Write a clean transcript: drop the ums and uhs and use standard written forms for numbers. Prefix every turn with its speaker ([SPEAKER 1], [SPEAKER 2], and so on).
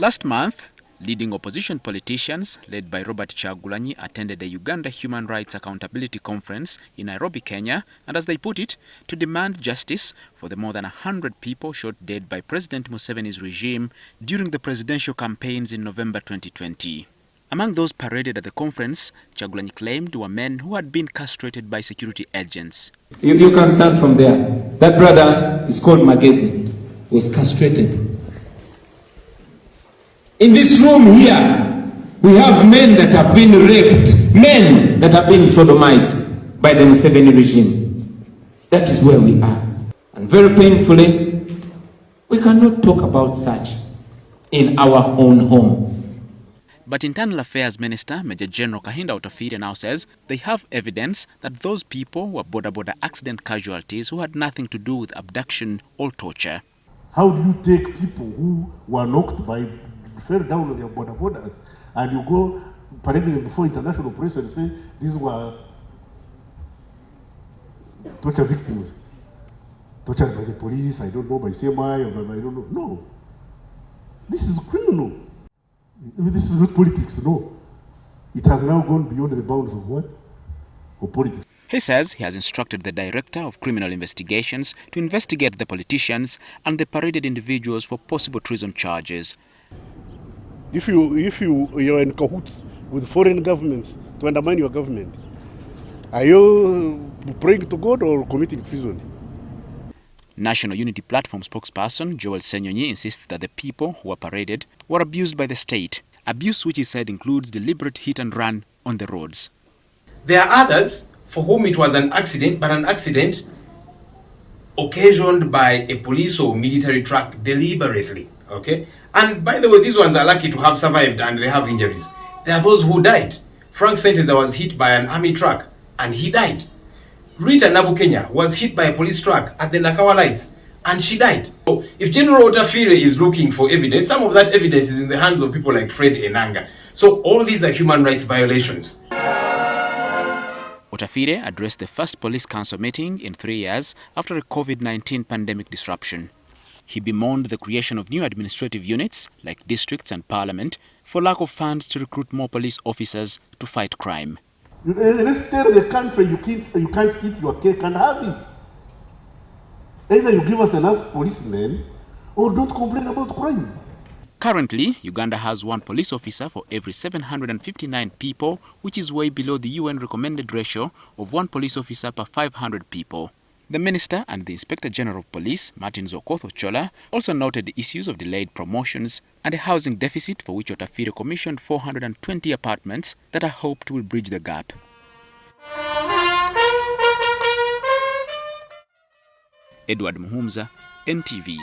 [SPEAKER 1] Last month, leading opposition politicians led by Robert Kyagulanyi attended the Uganda Human Rights Accountability Conference in Nairobi, Kenya, and as they put it, to demand justice for the more than 100 people shot dead by President Museveni's regime during the presidential campaigns in November 2020. Among those paraded at the conference, Kyagulanyi claimed were men who had been castrated by security agents.
[SPEAKER 2] You can start from there. That brother is called Magezi, was castrated. In this room here, we have men that have been raped, men that have been sodomized by the Museveni regime. That is where we are. And very painfully, we cannot talk about such in our own home.
[SPEAKER 1] But Internal Affairs Minister Major General Kahinda Otafiire now says they have evidence that those people were boda-boda accident casualties who had nothing to do with abduction or torture.
[SPEAKER 3] How do you take people who were knocked by, fell down on their boda-bodas, and you go parading them before international press and say these were torture victims, tortured by the police, I don't know, by CMI, or by I don't know. No. This is criminal. This is not politics, no. It has now gone beyond the bounds of what? Of politics.
[SPEAKER 1] He says he has instructed the Director of Criminal Investigations to investigate the politicians and the paraded individuals for possible treason charges.
[SPEAKER 3] If you're in cahoots with foreign governments to undermine your government, are you praying to God or committing treason?
[SPEAKER 1] National Unity Platform spokesperson Joel Ssenyonyi insists that the people who were paraded were abused by the state, abuse which he said includes deliberate hit and run on the roads.
[SPEAKER 4] There are others for whom it was an accident, but an accident occasioned by a police or military truck deliberately, okay? And by the way, these ones are lucky to have survived and they have injuries. There are those who died. Frank Sentence was hit by an army truck and he died. Rita Nabukenya was hit by a police truck at the Nakawa Lights and she died. So if General Otafiire is looking for evidence, some of that evidence is in the hands of people like Fred Enanga. So all these are human rights violations.
[SPEAKER 1] Otafiire addressed the first police council meeting in 3 years after a COVID-19 pandemic disruption. He bemoaned the creation of new administrative units like districts and parliament for lack of funds to recruit more police officers to fight crime.
[SPEAKER 3] Let's tell the country you can't eat your cake and have it. Either you give us enough policemen or don't complain about crime.
[SPEAKER 1] Currently, Uganda has 1 police officer for every 759 people, which is way below the UN recommended ratio of 1 police officer per 500 people. The Minister and the Inspector General of Police, Martin Zokoth-Ochola, also noted the issues of delayed promotions and a housing deficit for which Otafiire commissioned 420 apartments that are hoped will bridge the gap. Edward Muhumza, NTV.